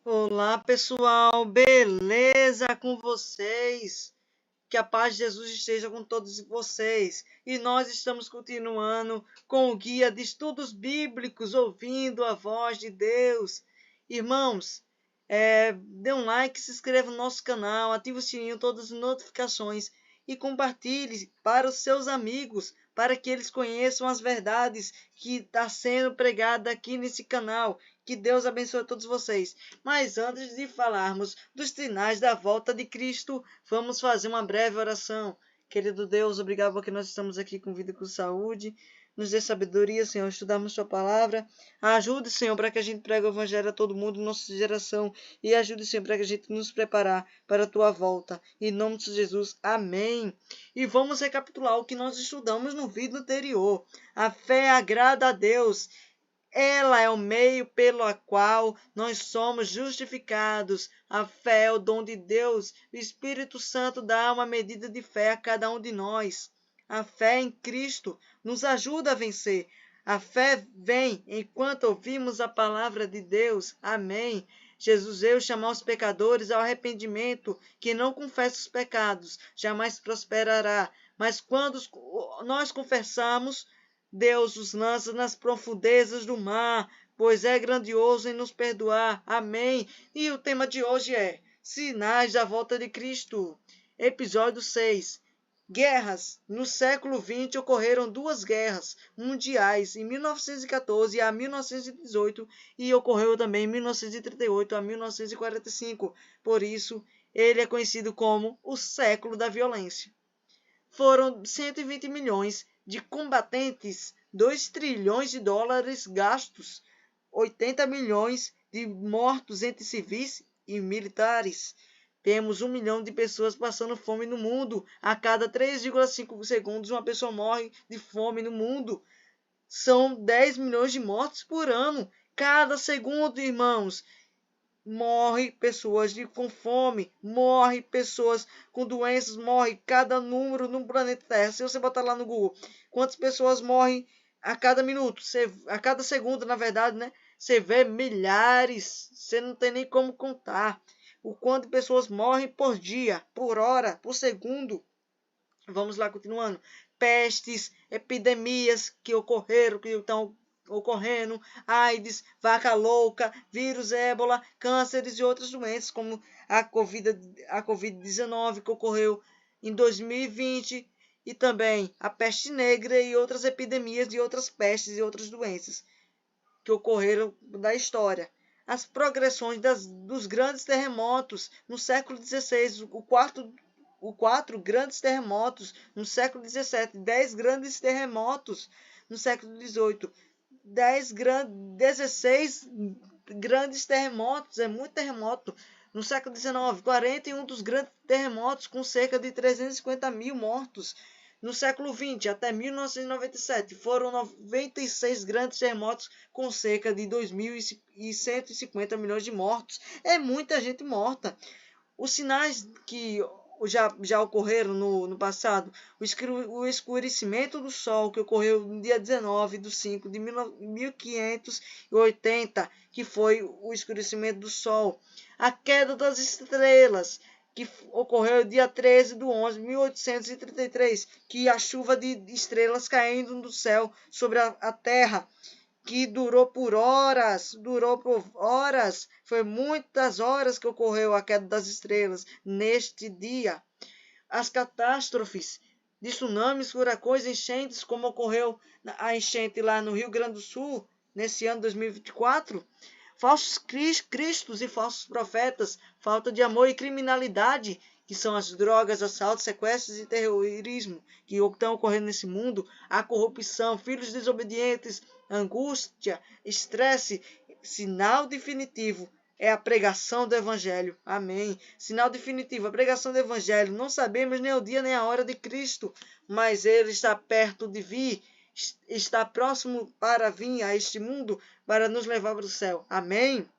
Olá, pessoal, beleza com vocês? Que a paz de Jesus esteja com todos vocês. E nós estamos continuando com o guia de estudos bíblicos, ouvindo a voz de Deus. Irmãos, dê um like, se inscreva no nosso canal, ative o sininho, todas as notificações e compartilhe para os seus amigos, para que eles conheçam as verdades que está sendo pregada aqui nesse canal. Que Deus abençoe a todos vocês. Mas antes de falarmos dos sinais da volta de Cristo, vamos fazer uma breve oração. Querido Deus, obrigado porque nós estamos aqui com vida e com saúde. Nos dê sabedoria, Senhor, estudarmos Sua palavra. Ajude, Senhor, para que a gente pregue o Evangelho a todo mundo, nossa geração. E ajude, Senhor, para que a gente nos preparar para a Tua volta. Em nome de Jesus, amém. E vamos recapitular o que nós estudamos no vídeo anterior. A fé agrada a Deus. Ela é o meio pelo qual nós somos justificados. A fé é o dom de Deus. O Espírito Santo dá uma medida de fé a cada um de nós. A fé em Cristo nos ajuda a vencer. A fé vem enquanto ouvimos a palavra de Deus. Amém. Jesus veio chamar os pecadores ao arrependimento. Quem não confessa os pecados jamais prosperará. Mas quando nós confessamos, Deus os lança nas profundezas do mar, pois é grandioso em nos perdoar. Amém. E o tema de hoje é Sinais da Volta de Cristo. Episódio 6. Guerras. No século XX ocorreram duas guerras mundiais, em 1914 a 1918, e ocorreu também em 1938 a 1945. Por isso, ele é conhecido como o século da violência. Foram 120 milhões de combatentes, 2 trilhões de dólares gastos, 80 milhões de mortos entre civis e militares. Temos 1 milhão de pessoas passando fome no mundo. A cada 3,5 segundos, uma pessoa morre de fome no mundo. São 10 milhões de mortes por ano. Cada segundo, irmãos, morre pessoas com fome, morre pessoas com doenças, morre cada número no planeta Terra. Se você botar lá no Google, quantas pessoas morrem a cada minuto, a cada segundo, na verdade, né? Você vê milhares, você não tem nem como contar o quanto de pessoas morrem por dia, por hora, por segundo. Vamos lá, continuando. Pestes, epidemias que ocorreram, que estão ocorrendo, AIDS, vaca louca, vírus ébola, cânceres e outras doenças, como a Covid-19, que ocorreu em 2020, e também a peste negra e outras epidemias de outras pestes e outras doenças que ocorreram da história. As progressões dos grandes terremotos no século XVI, quatro grandes terremotos no século XVII, 10 grandes terremotos no século XVIII, 16 grandes terremotos, é muito terremoto. No século XIX, 41 dos grandes terremotos com cerca de 350 mil mortos. No século XX, até 1997, foram 96 grandes terremotos com cerca de 2.150 milhões de mortos. É muita gente morta. Os sinais que já ocorreram no passado, o escurecimento do Sol, que ocorreu no dia 19 de 5 de 1580, que foi o escurecimento do Sol. A queda das estrelas, que ocorreu dia 13 de 11 de 1833, que a chuva de estrelas caindo do céu sobre a Terra, que durou por horas, foi muitas horas que ocorreu a queda das estrelas neste dia. As catástrofes de tsunamis, furacões, enchentes, como ocorreu a enchente lá no Rio Grande do Sul, nesse ano 2024, falsos cristos e falsos profetas, falta de amor e criminalidade, que são as drogas, assaltos, sequestros e terrorismo que estão ocorrendo nesse mundo, a corrupção, filhos desobedientes, angústia, estresse. Sinal definitivo é a pregação do Evangelho. Amém. Sinal definitivo, a pregação do Evangelho. Não sabemos nem o dia nem a hora de Cristo, mas Ele está perto de vir, está próximo para vir a este mundo, para nos levar para o céu. Amém.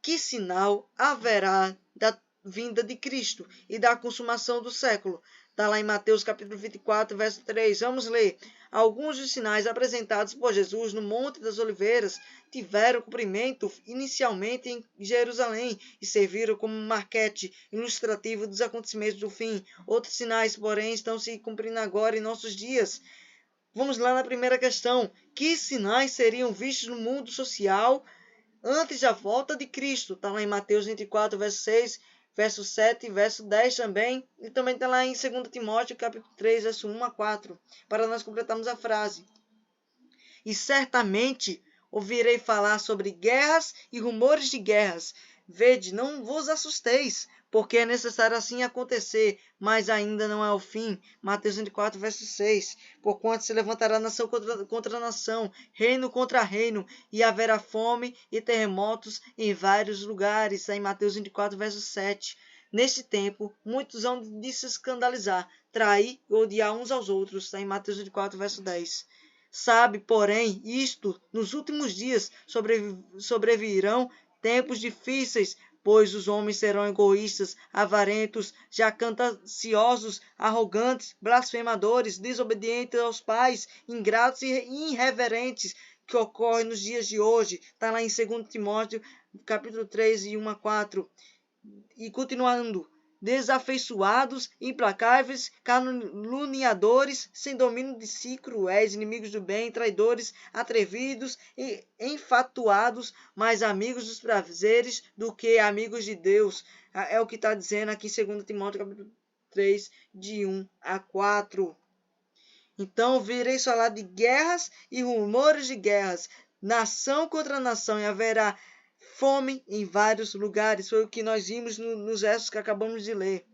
Que sinal haverá da vinda de Cristo e da consumação do século? Está lá em Mateus capítulo 24, verso 3. Vamos ler. Alguns dos sinais apresentados por Jesus no Monte das Oliveiras tiveram cumprimento inicialmente em Jerusalém e serviram como maquete ilustrativo dos acontecimentos do fim. Outros sinais, porém, estão se cumprindo agora em nossos dias. Vamos lá na primeira questão. Que sinais seriam vistos no mundo social antes da volta de Cristo? Está lá em Mateus 24, verso 6, verso 7 e verso 10 também. E também está lá em 2 Timóteo, capítulo 3, verso 1 a 4, para nós completarmos a frase. E certamente ouvirei falar sobre guerras e rumores de guerras. Vede, não vos assusteis, porque é necessário assim acontecer, mas ainda não é o fim. Mateus 24, verso 6. Porquanto se levantará nação contra nação, reino contra reino, e haverá fome e terremotos em vários lugares. Está em Mateus 24, verso 7. Neste tempo, muitos hão de se escandalizar, trair e odiar uns aos outros. Está em Mateus 24, verso 10. Sabe, porém, isto, nos últimos dias sobrevirão tempos difíceis, pois os homens serão egoístas, avarentos, jactanciosos, arrogantes, blasfemadores, desobedientes aos pais, ingratos e irreverentes, que ocorre nos dias de hoje. Está lá em 2 Timóteo, capítulo 3, e 1 a 4. E continuando, desafeiçoados, implacáveis, caluniadores, sem domínio de si, cruéis, inimigos do bem, traidores, atrevidos e enfatuados, mais amigos dos prazeres do que amigos de Deus. É o que está dizendo aqui em 2 Timóteo capítulo 3, de 1 a 4. Então ouvireis falar de guerras e rumores de guerras, nação contra nação, e haverá fome em vários lugares. Foi o que nós vimos nos versos que acabamos de ler.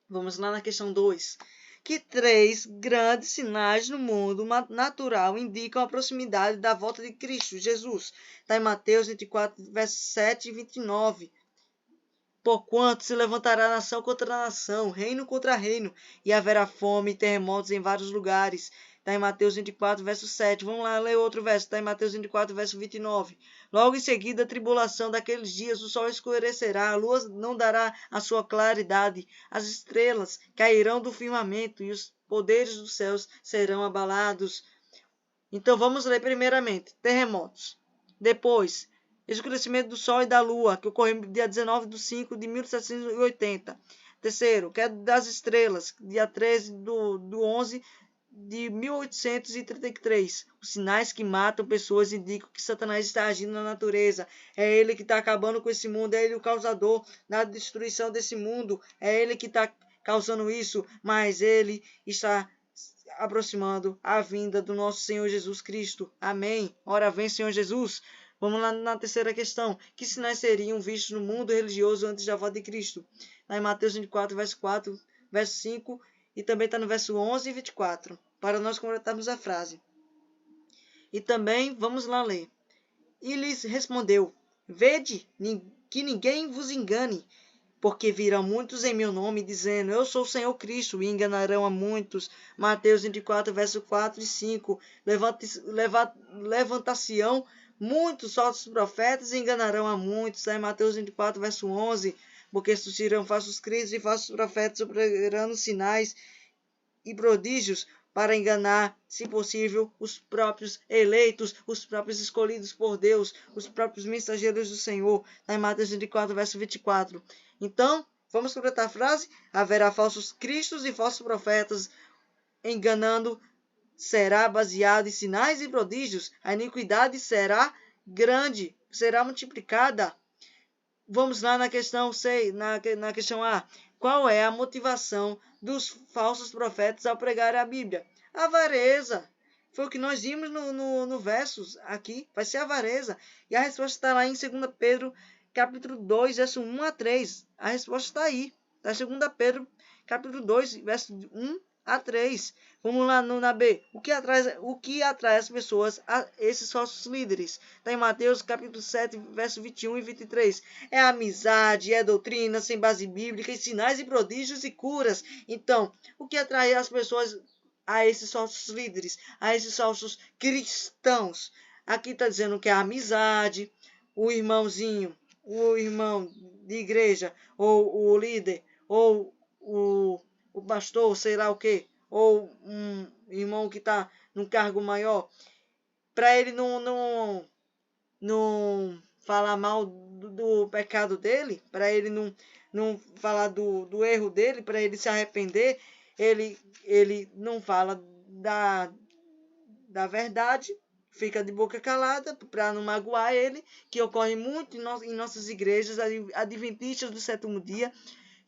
Vamos lá na questão 2. Que 3 grandes sinais no mundo natural indicam a proximidade da volta de Cristo Jesus. Está em Mateus 24, versos 7 e 29. Porquanto se levantará nação contra nação, reino contra reino, e haverá fome e terremotos em vários lugares. Está em Mateus 24, verso 7. Vamos lá ler outro verso. Está em Mateus 24, verso 29. Logo em seguida, a tribulação daqueles dias, o sol escurecerá, a lua não dará a sua claridade, as estrelas cairão do firmamento e os poderes dos céus serão abalados. Então vamos ler primeiramente, terremotos. Depois, escurecimento do sol e da lua, que ocorreu no dia 19 de 5 de 1780. Terceiro, queda das estrelas, dia 13 do 11 de 1833. Os sinais que matam pessoas indicam que Satanás está agindo na natureza. É ele que está acabando com esse mundo, é ele o causador da destruição desse mundo. É ele que está causando isso, mas ele está aproximando a vinda do nosso Senhor Jesus Cristo. Amém. Ora vem, Senhor Jesus. Vamos lá na terceira questão. Que sinais seriam vistos no mundo religioso antes da volta de Cristo? Lá em Mateus 24, verso 4, verso 5, e também está no verso 11 e 24, para nós completarmos a frase. E também, vamos lá ler. E lhes respondeu, vede que ninguém vos engane, porque virão muitos em meu nome, dizendo, eu sou o Senhor Cristo, e enganarão a muitos. Mateus 24, verso 4 e 5. Levantar-se-ão muitos falsos profetas e enganarão a muitos. Em Mateus 24, verso 11. Porque surgirão falsos cristos e falsos profetas, operando sinais e prodígios para enganar, se possível, os próprios eleitos, os próprios escolhidos por Deus, os próprios mensageiros do Senhor. Em Mateus 24, verso 24. Então, vamos completar a frase? Haverá falsos cristos e falsos profetas, enganando, será baseado em sinais e prodígios. A iniquidade será grande, será multiplicada. Vamos lá na questão 6, na questão A. Qual é a motivação dos falsos profetas ao pregar a Bíblia? Avareza. Foi o que nós vimos no versos aqui. Vai ser avareza. E a resposta está lá em 2 Pedro, capítulo 2, verso 1 a 3. A resposta está aí. Está em 2 Pedro, capítulo 2, verso 1 a 3. Vamos lá na B. O que atrai as pessoas a esses falsos líderes? Está em Mateus capítulo 7, verso 21 e 23. É amizade, é doutrina sem base bíblica, e sinais e prodígios e curas. Então, o que atrai as pessoas a esses falsos líderes, a esses falsos cristãos? Aqui está dizendo que é a amizade, o irmãozinho, o irmão de igreja, ou o líder, ou o o pastor, sei lá o quê, ou um irmão que está num cargo maior, para ele não falar mal do pecado dele, para ele não falar do erro dele, para ele se arrepender, ele não fala da verdade, fica de boca calada para não magoar ele, que ocorre muito em nossas igrejas adventistas do sétimo dia,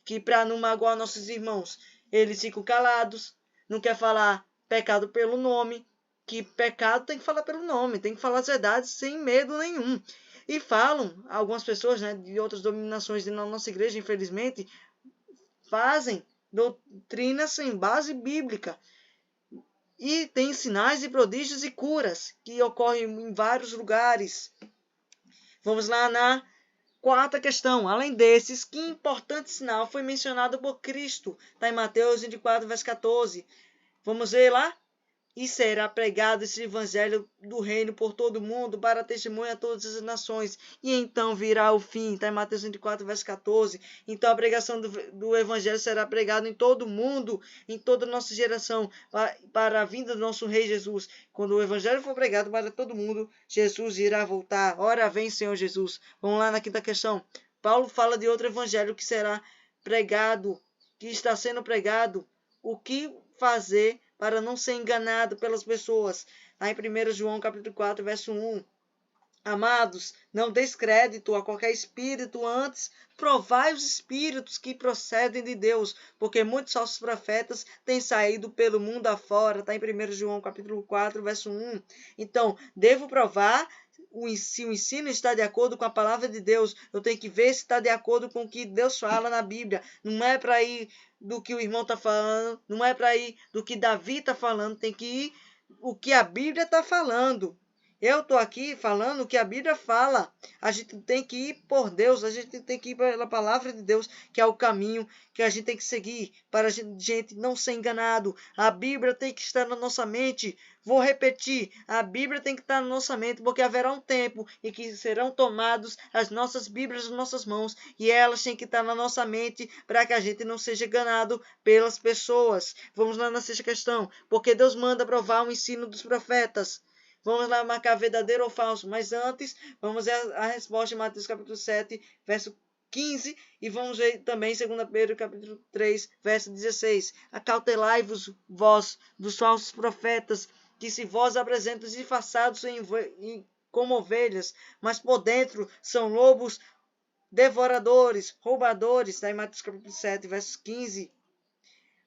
que para não magoar nossos irmãos, eles ficam calados, não quer falar pecado pelo nome, que pecado tem que falar pelo nome, tem que falar as verdades sem medo nenhum. E falam, algumas pessoas, né, de outras dominações na nossa igreja, infelizmente, fazem doutrinas sem base bíblica. E tem sinais e prodígios e curas que ocorrem em vários lugares. Vamos lá na quarta questão. Além desses, que importante sinal foi mencionado por Cristo? Está em Mateus 24, verso 14. Vamos ver lá? E será pregado esse evangelho do reino por todo o mundo, para testemunho a todas as nações. E então virá o fim. Está em Mateus 24, verso 14. Então a pregação do evangelho será pregada em todo o mundo, em toda a nossa geração, para a vinda do nosso Rei Jesus. Quando o evangelho for pregado para todo mundo, Jesus irá voltar. Ora vem, Senhor Jesus. Vamos lá na quinta questão. Paulo fala de outro evangelho que será pregado, que está sendo pregado. O que fazer para não ser enganado pelas pessoas? Lá em 1 João capítulo 4, verso 1. Amados, não deis crédito a qualquer espírito, antes provai os espíritos que procedem de Deus, porque muitos falsos profetas têm saído pelo mundo afora. Está em 1 João capítulo 4, verso 1. Então, devo provar se o ensino está de acordo com a palavra de Deus. Eu tenho que ver se está de acordo com o que Deus fala na Bíblia. Não é para ir do que o irmão está falando, não é para ir do que Davi está falando, tem que ir o que a Bíblia está falando. Eu estou aqui falando o que a Bíblia fala. A gente tem que ir por Deus, a gente tem que ir pela palavra de Deus, que é o caminho que a gente tem que seguir para a gente não ser enganado. A Bíblia tem que estar na nossa mente. Vou repetir, a Bíblia tem que estar na nossa mente, porque haverá um tempo em que serão tomadas as nossas Bíblias das nossas mãos, e elas têm que estar na nossa mente para que a gente não seja enganado pelas pessoas. Vamos lá na sexta questão. Porque Deus manda provar o ensino dos profetas. Vamos lá marcar verdadeiro ou falso. Mas antes, vamos ver a resposta em Mateus capítulo 7, verso 15. E vamos ver também em 2 Pedro capítulo 3, verso 16. Acautelai-vos, vós, dos falsos profetas, que se vós apresentam disfarçados como ovelhas, mas por dentro são lobos devoradores, roubadores. Está em Mateus capítulo 7, verso 15.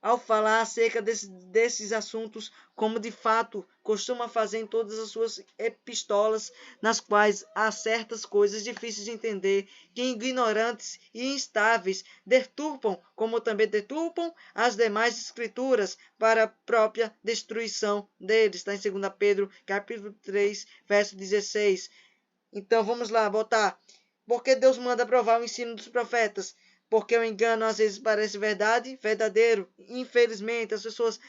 Ao falar acerca desses assuntos, como de fato costuma fazer em todas as suas epístolas, nas quais há certas coisas difíceis de entender, que ignorantes e instáveis deturpam, como também deturpam as demais escrituras, para a própria destruição deles. Está em 2 Pedro, capítulo 3, verso 16. Então vamos lá, botar. Porque Deus manda provar o ensino dos profetas? Porque o engano às vezes parece verdade, verdadeiro. Infelizmente, as pessoas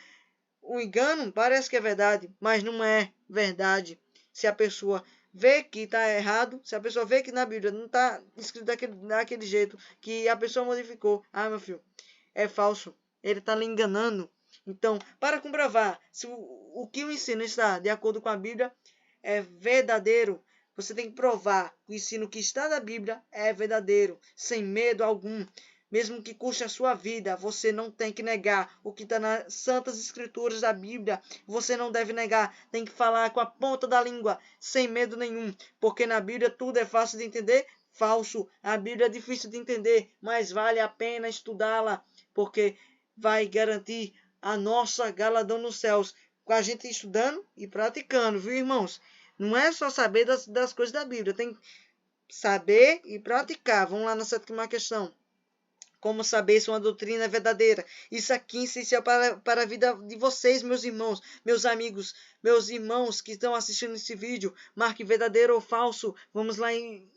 o engano parece que é verdade, mas não é verdade. Se a pessoa vê que está errado, se a pessoa vê que na Bíblia não está escrito daquele jeito, que a pessoa modificou, meu filho, é falso. Ele está lhe enganando. Então, para comprovar se o que o ensino está de acordo com a Bíblia é verdadeiro, você tem que provar que o ensino que está na Bíblia é verdadeiro, sem medo algum. Mesmo que custe a sua vida, você não tem que negar o que está nas Santas Escrituras da Bíblia. Você não deve negar, tem que falar com a ponta da língua, sem medo nenhum. Porque na Bíblia tudo é fácil de entender? Falso. A Bíblia é difícil de entender, mas vale a pena estudá-la, porque vai garantir a nossa galardão nos céus, com a gente estudando e praticando, viu, irmãos? Não é só saber das coisas da Bíblia, tem que saber e praticar. Vamos lá na sétima questão. Como saber se uma doutrina é verdadeira? Isso aqui é essencial para a vida de vocês, meus irmãos, meus amigos, meus irmãos que estão assistindo esse vídeo. Marque verdadeiro ou falso. Vamos lá em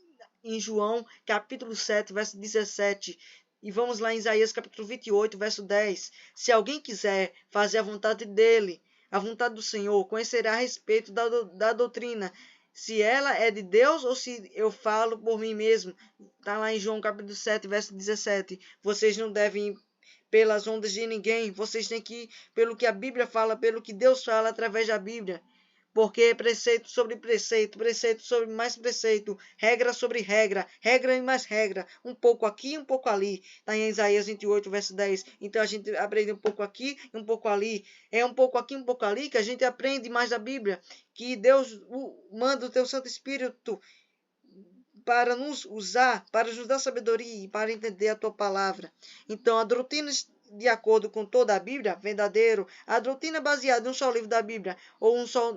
João, capítulo 7, verso 17. E vamos lá em Isaías, capítulo 28, verso 10. Se alguém quiser fazer a vontade dele, a vontade do Senhor, conhecerá a respeito da doutrina, se ela é de Deus ou se eu falo por mim mesmo. Está lá em João capítulo 7, verso 17. Vocês não devem pelas ondas de ninguém. Vocês têm que ir pelo que a Bíblia fala, pelo que Deus fala através da Bíblia. Porque é preceito sobre preceito, preceito sobre mais preceito, regra sobre regra, regra e mais regra, um pouco aqui, um pouco ali. Está em Isaías 28, verso 10. Então a gente aprende um pouco aqui e um pouco ali. É um pouco aqui, um pouco ali que a gente aprende mais da Bíblia. Que Deus manda o teu Santo Espírito para nos usar, para nos dar sabedoria e para entender a tua palavra. Então, a doutrina de acordo com toda a Bíblia, verdadeiro. A doutrina baseada em um só livro da Bíblia ou só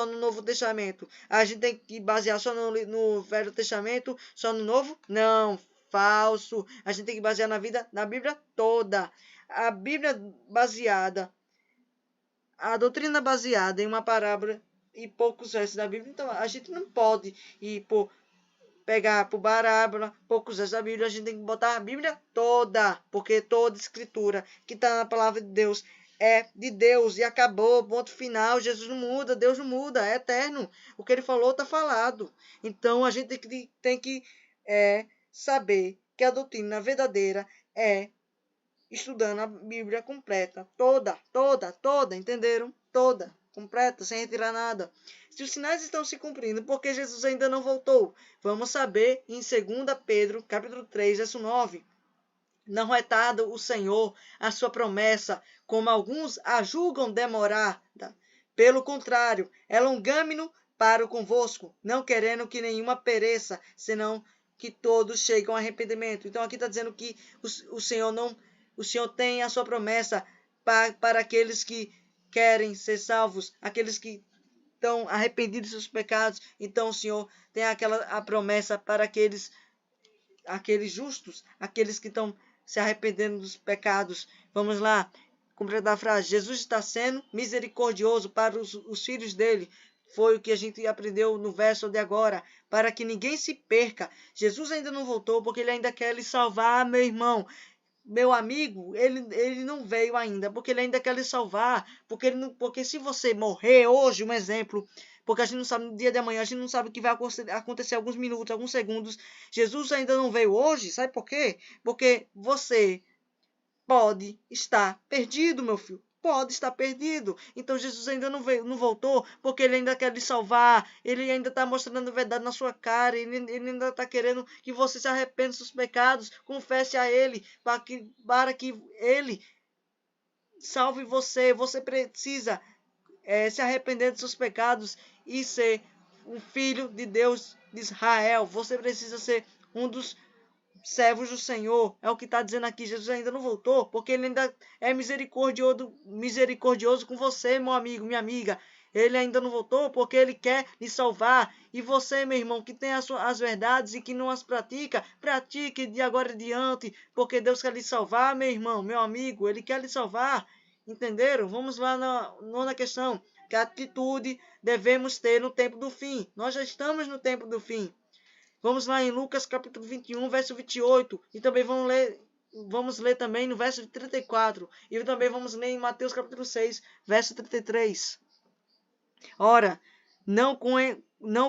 no Novo Testamento. A gente tem que basear só no Velho Testamento, só no Novo? Não, falso. A gente tem que basear na Bíblia toda. A Bíblia baseada, a doutrina baseada em uma parábola e poucos versos da Bíblia. Então, a gente não pode ir pegar por parábola, poucos versos da Bíblia, a gente tem que botar a Bíblia toda, porque toda escritura que está na palavra de Deus é de Deus e acabou, ponto final. Jesus não muda, Deus não muda, é eterno. O que ele falou está falado. Então a gente tem que saber que a doutrina verdadeira é estudando a Bíblia completa, toda, entenderam? Toda, completa, sem retirar nada. Se os sinais estão se cumprindo, porque Jesus ainda não voltou? Vamos saber em 2 Pedro, capítulo 3, verso 9. Não retarda o Senhor a sua promessa, como alguns a julgam demorada. Pelo contrário, é longâmino para convosco, não querendo que nenhuma pereça, senão que todos cheguem ao arrependimento. Então aqui está dizendo que o Senhor tem a sua promessa para aqueles que querem ser salvos, aqueles que estão arrependidos dos seus pecados. Então o Senhor tem a promessa para aqueles justos, aqueles que estão se arrependendo dos pecados. Vamos lá, completar a frase. Jesus está sendo misericordioso para os filhos dele. Foi o que a gente aprendeu no verso de agora. Para que ninguém se perca. Jesus ainda não voltou porque ele ainda quer lhe salvar, meu irmão. Meu amigo, ele não veio ainda, porque ele ainda quer lhe salvar. Porque se você morrer hoje, um exemplo, porque a gente não sabe no dia de amanhã, a gente não sabe o que vai acontecer alguns minutos, alguns segundos. Jesus ainda não veio hoje, sabe por quê? Porque você pode estar perdido, meu filho. Pode estar perdido. Então Jesus ainda não veio, não voltou, porque ele ainda quer lhe salvar. Ele ainda está mostrando a verdade na sua cara. Ele ainda está querendo que você se arrependa dos seus pecados, confesse a ele, para que ele salve você. Você precisa se arrepender dos seus pecados e ser um filho de Deus de Israel. Você precisa ser um dos servos do Senhor. É o que está dizendo aqui. Jesus ainda não voltou, porque ele ainda é misericordioso com você, meu amigo, minha amiga. Ele ainda não voltou porque ele quer lhe salvar. E você, meu irmão, que tem as verdades e que não as pratica, pratique de agora em diante, porque Deus quer lhe salvar, meu irmão, meu amigo. Ele quer lhe salvar. Entenderam? Vamos lá na nona questão. Que atitude devemos ter no tempo do fim? Nós já estamos no tempo do fim. Vamos lá em Lucas capítulo 21, verso 28. E também vamos ler também no verso 34. E também vamos ler em Mateus capítulo 6, verso 33. Ora, não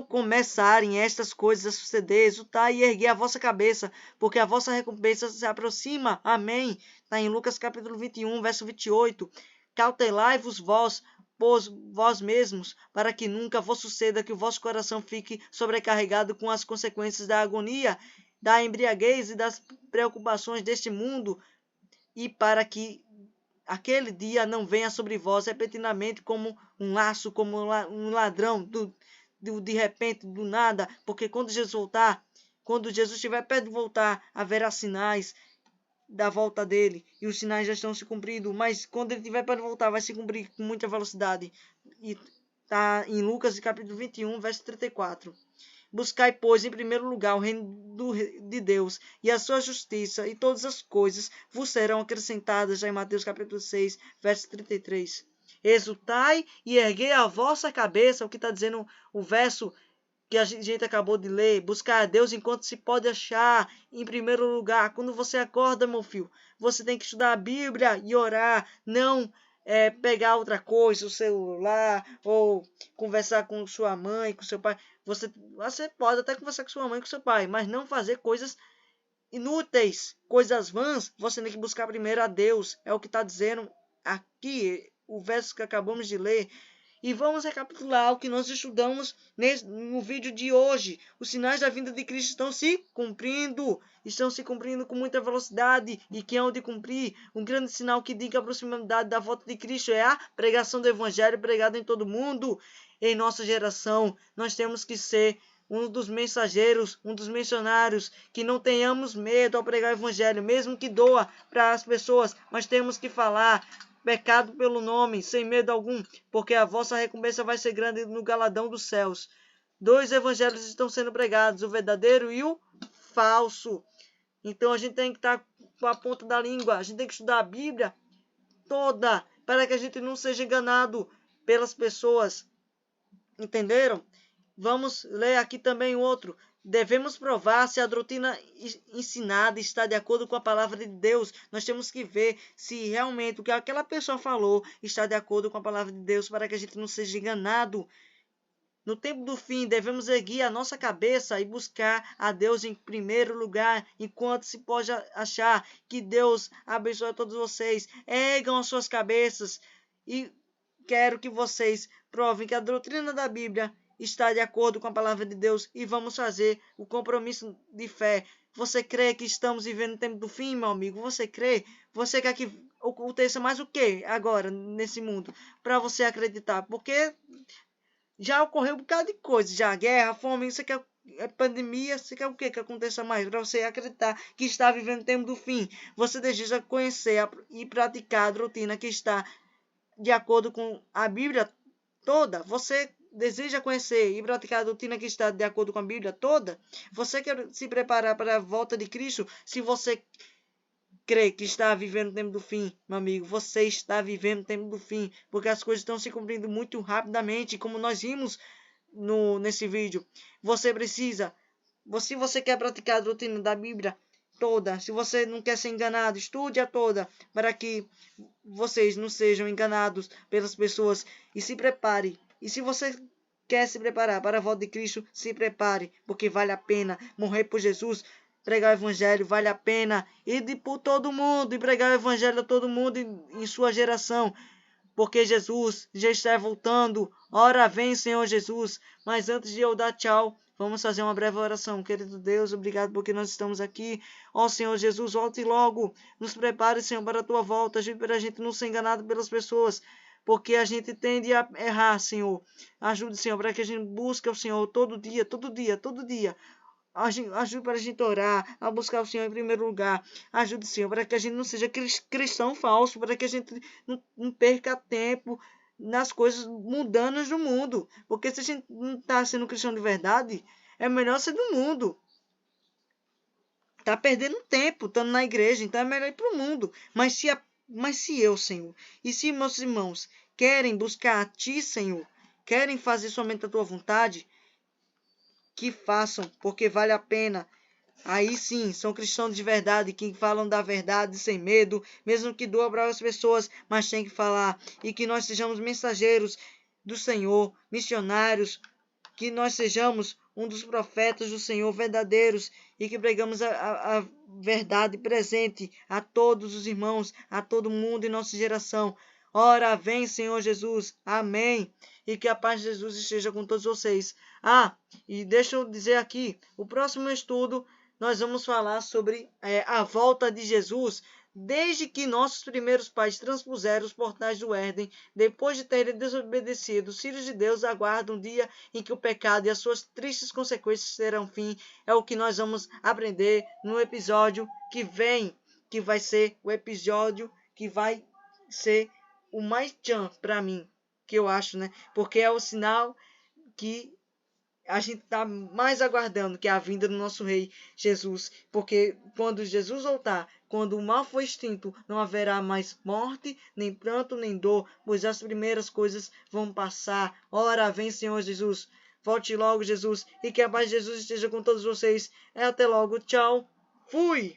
começarem estas coisas a suceder, exultai e erguei a vossa cabeça, porque a vossa recompensa se aproxima. Amém. Está em Lucas capítulo 21, verso 28. Cautelai-vos vós mesmos, para que nunca vos suceda que o vosso coração fique sobrecarregado com as consequências da agonia, da embriaguez e das preocupações deste mundo, e para que aquele dia não venha sobre vós repentinamente como um laço, como um ladrão, de repente, do nada, porque quando Jesus estiver perto de voltar, haverá sinais da volta dele, e os sinais já estão se cumprindo, mas quando ele estiver para voltar, vai se cumprir com muita velocidade. E está em Lucas capítulo 21, verso 34. Buscai, pois, em primeiro lugar o reino de Deus e a sua justiça, e todas as coisas vos serão acrescentadas, já em Mateus capítulo 6, verso 33. Exultai e erguei a vossa cabeça, o que está dizendo o verso que a gente acabou de ler. Buscar a Deus enquanto se pode achar. Em primeiro lugar, quando você acorda, meu filho, você tem que estudar a Bíblia e orar. Não pegar outra coisa, o celular, ou conversar com sua mãe, com seu pai. Você pode até conversar com sua mãe, com seu pai, mas não fazer coisas inúteis, coisas vãs, você tem que buscar primeiro a Deus. É o que está dizendo aqui, o verso que acabamos de ler. E vamos recapitular o que nós estudamos no vídeo de hoje. Os sinais da vinda de Cristo estão se cumprindo com muita velocidade. E quem há de cumprir? Um grande sinal que diga a proximidade da volta de Cristo é a pregação do Evangelho pregado em todo mundo. Em nossa geração, nós temos que ser um dos mensageiros, um dos missionários, que não tenhamos medo ao pregar o Evangelho, mesmo que doa para as pessoas, mas temos que falar pecado pelo nome, sem medo algum, porque a vossa recompensa vai ser grande no galardão dos céus. 2 evangelhos estão sendo pregados, o verdadeiro e o falso. Então a gente tem que estar com a ponta da língua, a gente tem que estudar a Bíblia toda, para que a gente não seja enganado pelas pessoas. Entenderam? Vamos ler aqui também outro. Devemos provar se a doutrina ensinada está de acordo com a palavra de Deus. Nós temos que ver se realmente o que aquela pessoa falou está de acordo com a palavra de Deus, para que a gente não seja enganado. No tempo do fim, devemos erguer a nossa cabeça e buscar a Deus em primeiro lugar, enquanto se pode achar. Que Deus abençoe a todos vocês. Ergam as suas cabeças e quero que vocês provem que a doutrina da Bíblia está de acordo com a palavra de Deus e vamos fazer o compromisso de fé. Você crê que estamos vivendo o tempo do fim, meu amigo? Você crê? Você quer que aconteça mais o que agora nesse mundo para você acreditar? Porque já ocorreu um bocado de coisa, já guerra, fome, você quer pandemia, você quer o que aconteça mais? Para você acreditar que está vivendo o tempo do fim. Você deseja conhecer e praticar a doutrina que está de acordo com a Bíblia toda? Você deseja conhecer e praticar a doutrina que está de acordo com a Bíblia toda? Você quer se preparar para a volta de Cristo? Se você crê que está vivendo o tempo do fim, meu amigo, você está vivendo o tempo do fim, porque as coisas estão se cumprindo muito rapidamente, como nós vimos nesse vídeo. Você precisa, se você quer praticar a doutrina da Bíblia toda, se você não quer ser enganado, estude-a toda, para que vocês não sejam enganados pelas pessoas, e se prepare. E se você quer se preparar para a volta de Cristo, se prepare, porque vale a pena morrer por Jesus. Pregar o Evangelho vale a pena. Ir por todo mundo e pregar o Evangelho a todo mundo em sua geração. Porque Jesus já está voltando. Ora vem, Senhor Jesus. Mas antes de eu dar tchau, vamos fazer uma breve oração. Querido Deus, obrigado porque nós estamos aqui. Ó Senhor Jesus, volte logo. Nos prepare, Senhor, para a tua volta. Ajude para a gente não ser enganado pelas pessoas. Porque a gente tende a errar, Senhor. Ajude, Senhor, para que a gente busque o Senhor todo dia, todo dia, todo dia. Ajude para a gente orar, a buscar o Senhor em primeiro lugar. Ajude, Senhor, para que a gente não seja cristão falso, para que a gente não perca tempo nas coisas mundanas do mundo. Porque se a gente não está sendo cristão de verdade, é melhor ser do mundo. Está perdendo tempo, estando na igreja, então é melhor ir para o mundo. Mas se eu, Senhor, e se meus irmãos querem buscar a Ti, Senhor, querem fazer somente a Tua vontade, que façam, porque vale a pena. Aí sim, são cristãos de verdade, que falam da verdade sem medo, mesmo que doa para as pessoas, mas tem que falar. E que nós sejamos mensageiros do Senhor, missionários, que nós sejamos um dos profetas do Senhor verdadeiros e que pregamos a verdade presente a todos os irmãos, a todo mundo em nossa geração. Ora, vem, Senhor Jesus. Amém. E que a paz de Jesus esteja com todos vocês. E deixa eu dizer aqui, o próximo estudo nós vamos falar sobre a volta de Jesus, desde que nossos primeiros pais transpuseram os portais do Éden, depois de terem desobedecido, os filhos de Deus aguardam o dia em que o pecado e as suas tristes consequências terão fim. É o que nós vamos aprender no episódio que vem, que vai ser o episódio que vai ser o mais tchan para mim, que eu acho, né? Porque é o sinal que a gente está mais aguardando, que é a vinda do nosso Rei Jesus. Porque quando Jesus voltar, quando o mal for extinto, não haverá mais morte, nem pranto, nem dor, pois as primeiras coisas vão passar. Ora, vem, Senhor Jesus. Volte logo, Jesus, e que a paz de Jesus esteja com todos vocês. Até logo. Tchau. Fui!